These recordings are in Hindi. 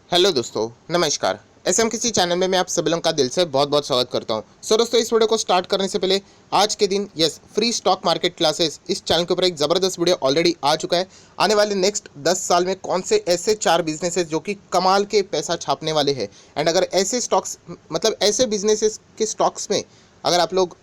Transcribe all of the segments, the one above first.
हेलो दोस्तों, नमस्कार। एसएम किसी चैनल में मैं आप सभी लोगों का दिल से बहुत बहुत स्वागत करता हूं। दोस्तों, इस वीडियो को स्टार्ट करने से पहले आज के दिन फ्री स्टॉक मार्केट क्लासेस इस चैनल के ऊपर एक ज़बरदस्त वीडियो ऑलरेडी आ चुका है। आने वाले नेक्स्ट 10 साल में कौन से ऐसे 4 बिजनेसेस जो कि कमाल के पैसा छापने वाले हैं, एंड अगर ऐसे स्टॉक्स मतलब ऐसे बिजनेसेस के स्टॉक्स में अगर आप लोग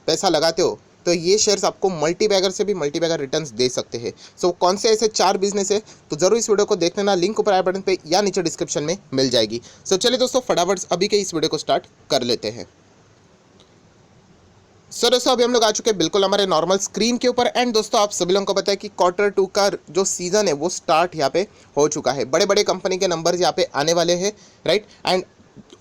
पैसा लगाते हो तो ये शेयर्स आपको मल्टी बैगर से भी मल्टी बैगर रिटर्न्स दे सकते हैं। कौन से ऐसे 4 बिजनेस है तो जरूर इस वीडियो को देख लेना। लिंक ऊपर आई बटन पे या नीचे डिस्क्रिप्शन में मिल जाएगी। चलिए दोस्तों, फटाफट अभी के इस वीडियो को स्टार्ट कर लेते हैं। दोस्तों, अभी हम लोग आ चुके हैं बिल्कुल हमारे नॉर्मल स्क्रीन के ऊपर। एंड दोस्तों, आप सभी लोगों को पता है कि Q2 का जो सीजन है वो स्टार्ट यहाँ पे हो चुका है। बड़े बड़े कंपनी के नंबर्स यहाँ पे आने वाले हैं, राइट। एंड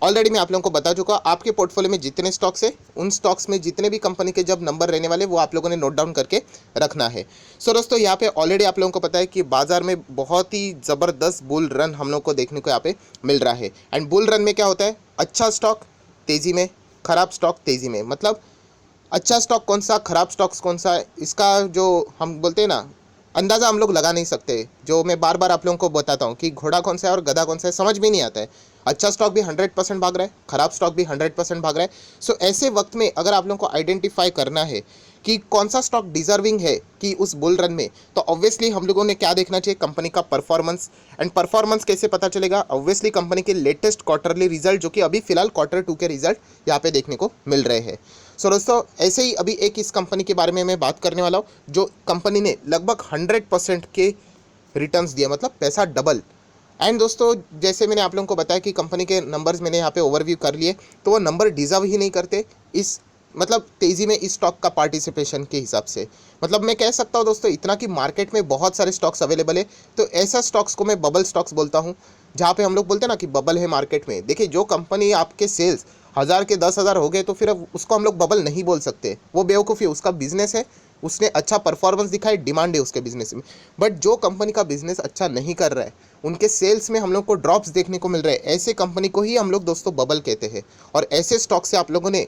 ऑलरेडी मैं आप लोगों को बता चुका हूँ, आपके पोर्टफोलियो में जितने स्टॉक्स है उन स्टॉक्स में जितने भी कंपनी के जब नंबर रहने वाले वो आप लोगों ने नोट डाउन करके रखना है। दोस्तों, यहाँ पे ऑलरेडी आप लोगों को पता है कि बाजार में बहुत ही ज़बरदस्त बुल रन हम लोग को देखने को यहाँ पे मिल रहा है। एंड बुल रन में क्या होता है, अच्छा स्टॉक तेज़ी में, खराब स्टॉक तेज़ी में। मतलब अच्छा स्टॉक कौन सा, खराब स्टॉक्स कौन सा, इसका जो हम बोलते हैं ना, अंदाज़ा हम लोग लगा नहीं सकते। जो मैं बार बार आप लोगों को बताता हूँ कि घोड़ा कौन सा है और गधा कौन सा है, समझ भी नहीं आता है। अच्छा स्टॉक भी 100% भाग रहा है, खराब स्टॉक भी 100% भाग रहा है। ऐसे वक्त में अगर आप लोगों को आइडेंटिफाई करना है कि कौन सा स्टॉक डिजर्विंग है कि उस बुल रन में, तो ऑब्वियसली हम लोगों ने क्या देखना चाहिए, कंपनी का परफॉर्मेंस। एंड परफॉर्मेंस कैसे पता चलेगा, ऑब्वियसली कंपनी के लेटेस्ट क्वार्टरली रिजल्ट जो कि अभी फिलहाल Q2 के रिजल्ट यहाँ पे देखने को मिल रहे हैं। दोस्तों, ऐसे ही अभी एक इस कंपनी के बारे में मैं बात करने वाला हूँ जो कंपनी ने लगभग 100% के रिटर्न्स दिए, मतलब पैसा डबल। एंड दोस्तों, जैसे मैंने आप लोगों को बताया कि कंपनी के नंबर्स मैंने यहाँ पे ओवरव्यू कर लिए, तो वो नंबर डिजर्व ही नहीं करते इस मतलब तेज़ी में इस स्टॉक का पार्टिसिपेशन के हिसाब से। मतलब मैं कह सकता हूँ दोस्तों इतना कि मार्केट में बहुत सारे स्टॉक्स अवेलेबल है, तो ऐसा स्टॉक्स को मैं बबल स्टॉक्स बोलता हूँ, जहाँ पे हम लोग बोलते हैं ना कि बबल है मार्केट में। देखिए, जो कंपनी आपके सेल्स 1000 के 10,000 हो गए तो फिर अब उसको हम लोग बबल नहीं बोल सकते, वो बेवकूफ़ी है। उसका बिजनेस है, उसने अच्छा परफॉर्मेंस दिखाई, डिमांड है उसके बिजनेस में। बट जो कंपनी का बिजनेस अच्छा नहीं कर रहा है, उनके सेल्स में हम लोग को ड्रॉप्स देखने को मिल रहे हैं, ऐसे कंपनी को ही हम लोग दोस्तों बबल कहते हैं। और ऐसे स्टॉक से आप लोगों ने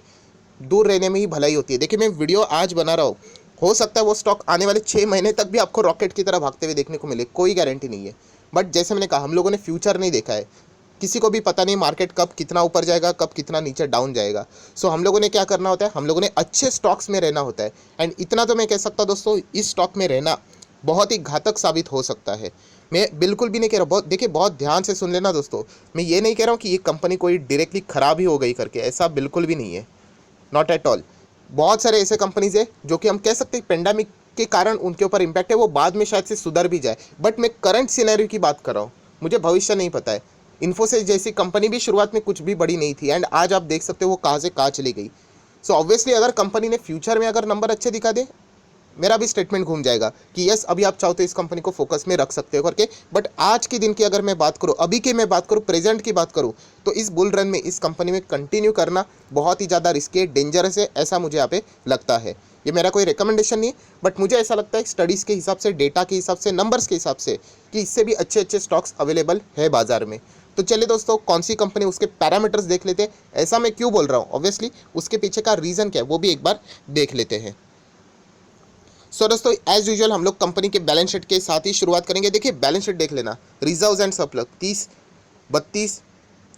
दूर रहने में ही भलाई होती है। देखिए, मैं वीडियो आज बना रहा हूँ, हो सकता है वो स्टॉक आने वाले 6 महीने तक भी आपको रॉकेट की तरह भागते हुए देखने को मिले, कोई गारंटी नहीं है। बट जैसे मैंने कहा, हम लोगों ने फ्यूचर नहीं देखा है, किसी को भी पता नहीं मार्केट कब कितना ऊपर जाएगा, कब कितना नीचे डाउन जाएगा। हम लोगों ने क्या करना होता है, हम लोगों ने अच्छे स्टॉक्स में रहना होता है। एंड इतना तो मैं कह सकता हूँ दोस्तों, इस स्टॉक में रहना बहुत ही घातक साबित हो सकता है। मैं बिल्कुल भी नहीं कह रहा, बहुत देखिए, बहुत ध्यान से सुन लेना दोस्तों, मैं ये नहीं कह रहा हूँ कि ये कंपनी कोई डायरेक्टली ख़राब ही हो गई करके, ऐसा बिल्कुल भी नहीं है, नॉट एट ऑल। बहुत सारे ऐसे कंपनीज है जो कि हम कह सकते हैं पेंडेमिक के कारण उनके ऊपर इम्पैक्ट है, वो बाद में शायद से सुधर भी जाए। बट मैं करंट सिनेरियो की बात कर रहा हूँ, मुझे भविष्य नहीं पता है। इन्फोसिस जैसी कंपनी भी शुरुआत में कुछ भी बड़ी नहीं थी, एंड आज आप देख सकते हो वो कहाँ से कहाँ चली गई। ऑब्वियसली अगर कंपनी ने फ्यूचर में अगर नंबर अच्छे दिखा दे, मेरा भी स्टेटमेंट घूम जाएगा कि यस, अभी आप चाहो तो इस कंपनी को फोकस में रख सकते हो करके। बट आज के दिन की अगर मैं बात करूँ, अभी की मैं बात करूँ, प्रेजेंट की बात करूँ, तो इस बुल रन में इस कंपनी में कंटिन्यू करना बहुत ही ज़्यादा रिस्की है, डेंजरस है, ऐसा मुझे यहाँ पे लगता है। ये मेरा कोई रिकमेंडेशन नहीं है, बट मुझे ऐसा लगता है स्टडीज़ के हिसाब से, डेटा के हिसाब से, नंबर्स के हिसाब से, कि इससे भी अच्छे अच्छे स्टॉक्स अवेलेबल है बाजार में। तो चलिए दोस्तों, कौन सी कंपनी, उसके पैरामीटर्स देख लेते हैं। ऐसा मैं क्यों बोल रहा हूँ, ऑब्वियसली उसके पीछे का रीज़न क्या है वो भी एक बार देख लेते हैं। दोस्तों, एज यूजुअल हम लोग कंपनी के बैलेंस शीट के साथ ही शुरुआत करेंगे। देखिए, बैलेंस शीट देख लेना, रिजर्व्स एंड सरप्लस 30, 32,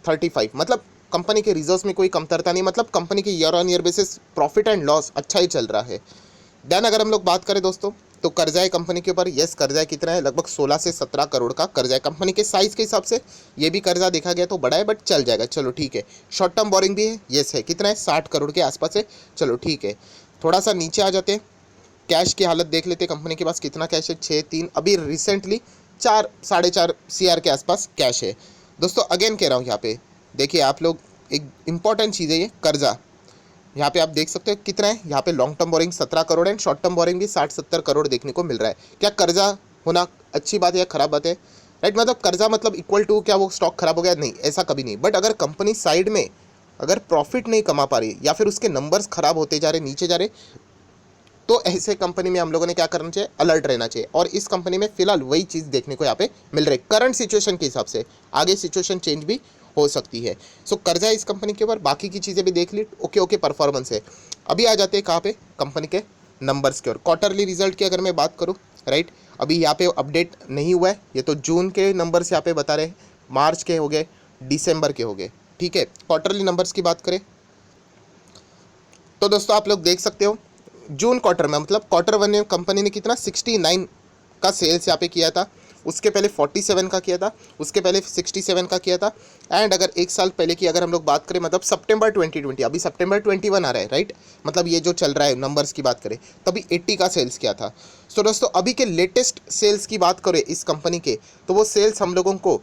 35, मतलब कंपनी के रिजर्व्स में कोई कमतरता नहीं, मतलब कंपनी के year on year basis profit and loss अच्छा ही चल रहा है। देन अगर हम लोग बात करें दोस्तों, तो कर्जा है कंपनी के ऊपर। यस, कर्जा है कितना है, लगभग 16 से 17 करोड़ का कर्जा है। कंपनी के साइज़ के हिसाब से ये भी कर्जा देखा गया तो बड़ा है, बट चल जाएगा, चलो ठीक है। शॉर्ट टर्म बोरिंग भी है, यस है, कितना है, 60 करोड़ के आसपास है, चलो ठीक है। थोड़ा सा नीचे आ जाते हैं, कैश की हालत देख लेते हैं, कंपनी के पास कितना कैश है, 6-3, अभी रिसेंटली 4-4.5 CR के आसपास कैश है। दोस्तों, अगेन कह रहा हूँ, यहाँ पे देखिए आप लोग, एक इंपॉर्टेंट चीज़ है ये कर्जा। यहाँ पे आप देख सकते हो कितना है, यहाँ पे लॉन्ग टर्म बोरिंग 17 करोड़ है, शॉर्ट टर्म बोरिंग भी 60-70 करोड़ देखने को मिल रहा है। क्या कर्जा होना अच्छी बात है या खराब बात है, राइट। मतलब कर्जा मतलब इक्वल टू क्या वो स्टॉक खराब हो गया, नहीं, ऐसा कभी नहीं। बट अगर कंपनी साइड में अगर प्रॉफिट नहीं कमा पा रही, या फिर उसके नंबर्स खराब होते जा रहे, नीचे जा रहे, तो ऐसे कंपनी में हम लोगों ने क्या करना चाहिए, अलर्ट रहना चाहिए। और इस कंपनी में फिलहाल वही चीज़ देखने को यहाँ पे मिल रही है करंट सिचुएशन के हिसाब से। आगे सिचुएशन चेंज भी हो सकती है। कर्जा है इस कंपनी के ऊपर, बाकी की चीज़ें भी देख ली, ओके ओके परफॉर्मेंस है। अभी आ जाते हैं कहाँ पे, कंपनी के नंबर्स के। और क्वार्टरली रिजल्ट की अगर मैं बात करूँ, राइट, अभी यहाँ पे अपडेट नहीं हुआ है, ये तो जून के नंबर्स यहाँ पे बता रहे हैं। मार्च के हो गए, दिसंबर के हो गए, ठीक है। क्वार्टरली नंबर्स की बात करें तो दोस्तों आप लोग देख सकते हो जून क्वार्टर में, मतलब क्वार्टर वन में कंपनी ने कितना 69 का सेल्स यहाँ पे किया था, उसके पहले 47 का किया था, उसके पहले 67 का किया था। एंड अगर एक साल पहले की अगर हम लोग बात करें, मतलब सितंबर 2020, अभी सितंबर 21 आ रहा है, राइट, मतलब ये जो चल रहा है नंबर्स की बात करें, तभी 80 का सेल्स किया था। सो दोस्तों अभी के लेटेस्ट सेल्स की बात करें इस कंपनी के, तो वो सेल्स हम लोगों को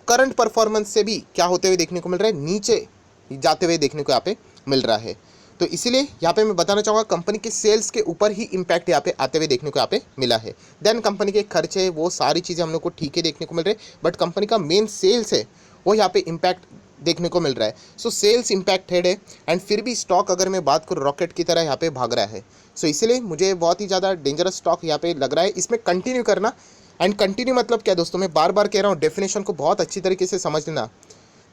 करंट परफॉर्मेंस से भी क्या होते हुए देखने को मिल रहा है, नीचे जाते हुए देखने को यहाँ पे मिल रहा है। तो इसीलिए यहाँ पे मैं बताना चाहूँगा कंपनी के सेल्स के ऊपर ही इम्पैक्ट यहाँ पे आते हुए देखने को यहाँ पे मिला है। देन कंपनी के खर्चे वो सारी चीज़ें हम लोग को ठीक है देखने को मिल रहे हैं, बट कंपनी का मेन सेल्स है वो यहाँ पे इम्पैक्ट देखने को मिल रहा है। सो सेल्स इम्पैक्टेड है एंड फिर भी स्टॉक अगर मैं बात करूँ रॉकेट की तरह यहाँ पे भाग रहा है। सो इसीलिए मुझे बहुत ही ज़्यादा डेंजरस स्टॉक यहाँ पे लग रहा है, इसमें कंटिन्यू करना। एंड कंटिन्यू मतलब क्या दोस्तों, मैं बार बार कह रहा हूँ, डेफिनेशन को बहुत अच्छी तरीके से समझ लेना।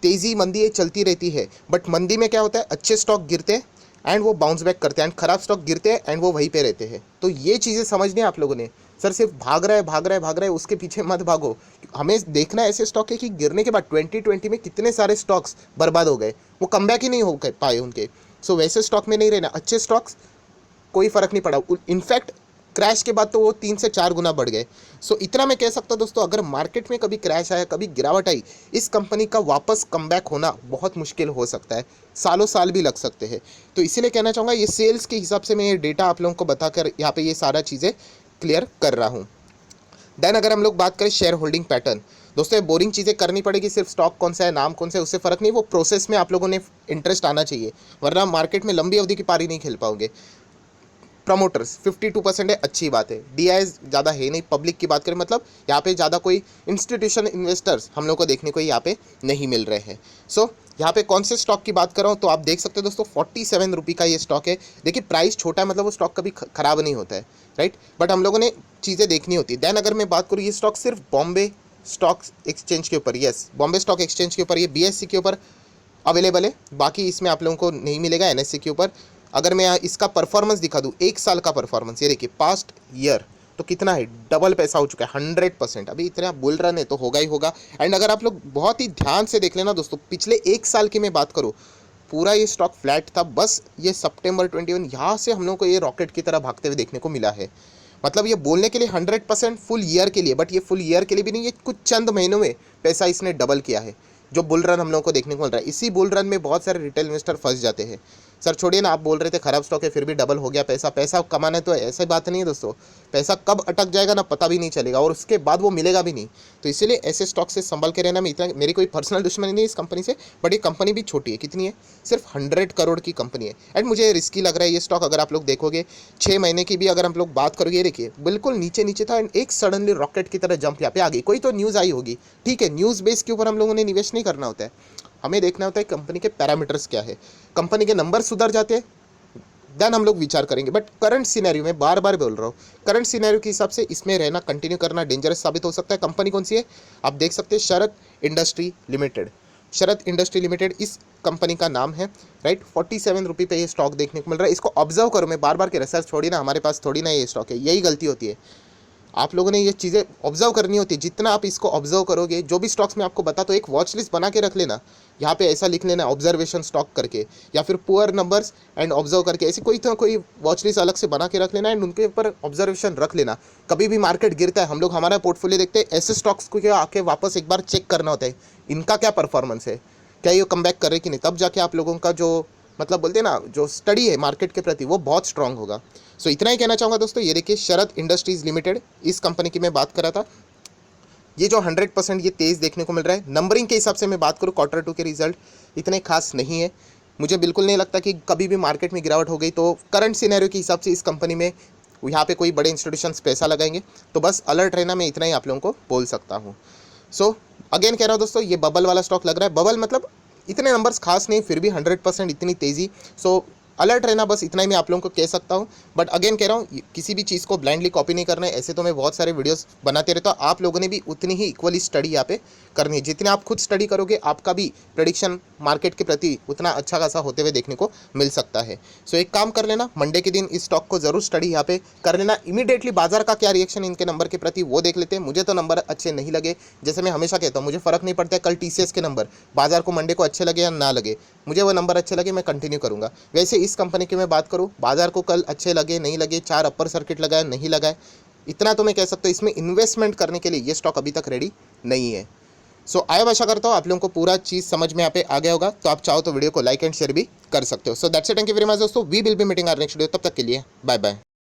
तेज़ी मंदी ये चलती रहती है, बट मंदी में क्या होता है, अच्छे स्टॉक गिरते हैं एंड वो बाउंस बैक करते हैं, एंड खराब स्टॉक गिरते हैं एंड वो वहीं पे रहते हैं। तो ये चीज़ें समझनी है आप लोगों ने। सर सिर्फ भाग रहा है भाग रहा है भाग रहा है उसके पीछे मत भागो, हमें देखना ऐसे स्टॉक है कि गिरने के बाद 2020 में कितने सारे स्टॉक्स बर्बाद हो गए, वो कमबैक ही नहीं हो पाए उनके। सो वैसे स्टॉक में नहीं रहना, अच्छे स्टॉक्स कोई फ़र्क नहीं पड़ा, इनफैक्ट क्रैश के बाद तो वो 3 से 4 गुना बढ़ गए। सो इतना मैं कह सकता हूँ दोस्तों, अगर मार्केट में कभी क्रैश आया, कभी गिरावट आई, इस कंपनी का वापस कमबैक होना बहुत मुश्किल हो सकता है, सालों साल भी लग सकते हैं। तो इसीलिए कहना चाहूँगा ये सेल्स के हिसाब से मैं ये डेटा आप लोगों को बताकर यहाँ पे ये सारा चीज़ें क्लियर कर रहा हूँ। देन अगर हम लोग बात करें शेयर होल्डिंग पैटर्न, दोस्तों ये बोरिंग चीज़ें करनी पड़ेगी, सिर्फ स्टॉक कौन सा है, नाम कौन सा है, उससे फ़र्क नहीं, वो प्रोसेस में आप लोगों ने इंटरेस्ट आना चाहिए, वरना मार्केट में लंबी अवधि की पारी नहीं खेल पाओगे। प्रमोटर्स 52% है, अच्छी बात है। DI ज़्यादा है नहीं, पब्लिक की बात करें मतलब यहाँ पे ज़्यादा कोई इंस्टीट्यूशन इन्वेस्टर्स हम लोग को देखने को यहाँ पे नहीं मिल रहे हैं। सो यहाँ पे कौन से स्टॉक की बात कर रहा हूँ तो आप देख सकते हो दोस्तों 47 रुपये का ये स्टॉक है। देखिए प्राइस छोटा है, मतलब वो स्टॉक कभी ख़राब नहीं होता है, राइट, बट हम लोगों ने चीज़ें देखनी होती है। दैन अगर मैं बात करूँ, ये स्टॉक सिर्फ बॉम्बे स्टॉक एक्सचेंज के ऊपर, यस बॉम्बे स्टॉक एक्सचेंज के ऊपर, ये BSE के ऊपर अवेलेबल है, बाकी इसमें आप लोगों को नहीं मिलेगा NSE के ऊपर। अगर मैं इसका परफॉर्मेंस दिखा दूँ, एक साल का परफॉर्मेंस, ये देखिए पास्ट ईयर तो कितना है, डबल पैसा हो चुका है 100%। अभी इतना बुल रन है तो होगा ही होगा। एंड अगर आप लोग बहुत ही ध्यान से देख लेना दोस्तों, पिछले एक साल की मैं बात करूँ, पूरा ये स्टॉक फ्लैट था, बस ये सितंबर 21 यहाँ से हम लोग को ये रॉकेट की तरह भागते हुए देखने को मिला है। मतलब ये बोलने के लिए 100% फुल ईयर के लिए, बट ये फुल ईयर के लिए भी नहीं, ये कुछ चंद महीनों में पैसा इसने डबल किया है। जो बुल रन हम लोग को देखने को मिल रहा है, इसी बुल रन में बहुत सारे रिटेल इन्वेस्टर फंस जाते हैं। सर छोड़िए ना, आप बोल रहे थे खराब स्टॉक है फिर भी डबल हो गया पैसा, पैसा कमाना है तो ऐसी बात नहीं है दोस्तों, पैसा कब अटक जाएगा ना पता भी नहीं चलेगा और उसके बाद वो मिलेगा भी नहीं। तो इसीलिए ऐसे स्टॉक से संभल के रहना। में इतना मेरी कोई पर्सनल दुश्मनी नहीं है इस कंपनी से, बट ये कंपनी भी छोटी है, कितनी है, सिर्फ 100 करोड़ की कंपनी है। एंड मुझे रिस्की लग रहा है ये स्टॉक। अगर आप लोग देखोगे 6 महीने की भी अगर हम लोग बात करोगे, देखिए बिल्कुल नीचे नीचे था एंड एक सडनली रॉकेट की तरह जंप यहाँ पे आ गई। कोई तो न्यूज़ आई होगी, ठीक है, न्यूज़ बेस के ऊपर हम लोगों ने निवेश नहीं करना होता है, हमें देखना होता है कंपनी के पैरामीटर्स क्या है। कंपनी के नंबर सुधर जाते हैं देन हम लोग विचार करेंगे, बट करंट सिनेरियो में बार बार बोल रहा हूँ, करंट सिनेरियो के हिसाब से इसमें रहना कंटिन्यू करना डेंजरस साबित हो सकता है। कंपनी कौन सी है आप देख सकते हैं, शरद इंडस्ट्री लिमिटेड। शरद इंडस्ट्री लिमिटेड इस कंपनी का नाम है, राइट। 47 रुपये पे ये स्टॉक देखने को मिल रहा है। इसको ऑब्जर्व करो, मैं बार बार के रिसर्च छोड़ी ना, हमारे पास थोड़ी ना ये स्टॉक है, यही गलती होती है। आप लोगों ने ये चीज़ें ऑब्जर्व करनी होती है। जितना आप इसको ऑब्जर्व करोगे, जो भी स्टॉक्स में आपको बता, तो एक वॉच लिस्ट बना के रख लेना, यहाँ पे ऐसा लिख लेना ऑब्जर्वेशन स्टॉक करके, या फिर पुअर नंबर्स एंड ऑब्जर्व करके, ऐसी कोई तो कोई वॉच लिस्ट अलग से बना के रख लेना एंड उनके ऊपर ऑब्जर्वेशन रख लेना। कभी भी मार्केट गिरता है, हम लोग हमारा पोर्टफोलियो देखते हैं, ऐसे स्टॉक्स को क्या आके वापस एक बार चेक करना होता है, इनका क्या परफॉर्मेंस है, क्या ये कम बैक कर रहे कि नहीं, तब जाके आप लोगों का जो मतलब बोलते हैं ना, जो स्टडी है मार्केट के प्रति, वो बहुत स्ट्रांग होगा। सो इतना ही कहना चाहूँगा दोस्तों। ये देखिए शरद इंडस्ट्रीज़ लिमिटेड, इस कंपनी की मैं बात कर रहा था। ये जो 100% ये तेज़ देखने को मिल रहा है। नंबरिंग के हिसाब से मैं बात करूँ, क्वार्टर 2 के रिजल्ट इतने खास नहीं है। मुझे बिल्कुल नहीं लगता कि कभी भी मार्केट में गिरावट हो गई तो करंट सिनेरियो के हिसाब से इस कंपनी में यहाँ पे कोई बड़े इंस्टीट्यूशंस पैसा लगाएंगे। तो बस अलर्ट रहना, मैं इतना ही आप लोगों को बोल सकता हूँ। सो अगेन कह रहा हूँ दोस्तों, ये बबल वाला स्टॉक लग रहा है। बबल मतलब इतने नंबर्स खास नहीं, फिर भी 100% इतनी तेज़ी। सो अलर्ट रहना, बस इतना ही मैं आप लोगों को कह सकता हूँ। बट अगेन कह रहा हूँ, किसी भी चीज़ को ब्लाइंडली कॉपी नहीं करना है। ऐसे तो मैं बहुत सारे वीडियोस बनाते रहता हूँ, आप लोगों ने भी उतनी ही इक्वली स्टडी यहाँ पे करनी है। जितने आप खुद स्टडी करोगे, आपका भी प्रेडिक्शन मार्केट के प्रति उतना अच्छा खासा होते हुए देखने को मिल सकता है। सो एक काम कर लेना, मंडे के दिन इस स्टॉक को जरूर स्टडी यहाँ पे कर लेना। इमीडिएटली बाजार का क्या रिएक्शन इनके नंबर के प्रति वो देख लेते हैं। मुझे तो नंबर अच्छे नहीं लगे, जैसे मैं हमेशा कहता हूँ मुझे फर्क नहीं पड़ता है कल टीसीएस के नंबर बाजार को मंडे को अच्छे लगे या ना लगे, मुझे वो नंबर अच्छे लगे मैं कंटिन्यू करूँगा। वैसे इस कंपनी की मैं बात करूँ, बाजार को कल अच्छे लगे नहीं लगे, 4 अपर सर्किट लगाए नहीं लगाए, इतना तो मैं कह सकता हूँ इसमें इन्वेस्टमेंट करने के लिए ये स्टॉक अभी तक रेडी नहीं है। सो आई आशा करता हूँ आप लोगों को पूरा चीज़ समझ में यहाँ पे आ गया होगा। तो आप चाहो तो वीडियो को लाइक एंड शेयर भी कर सकते हो। So that's it, thank you very much दोस्तों, we will be meeting our next video, तब तक के लिए बाय बाय।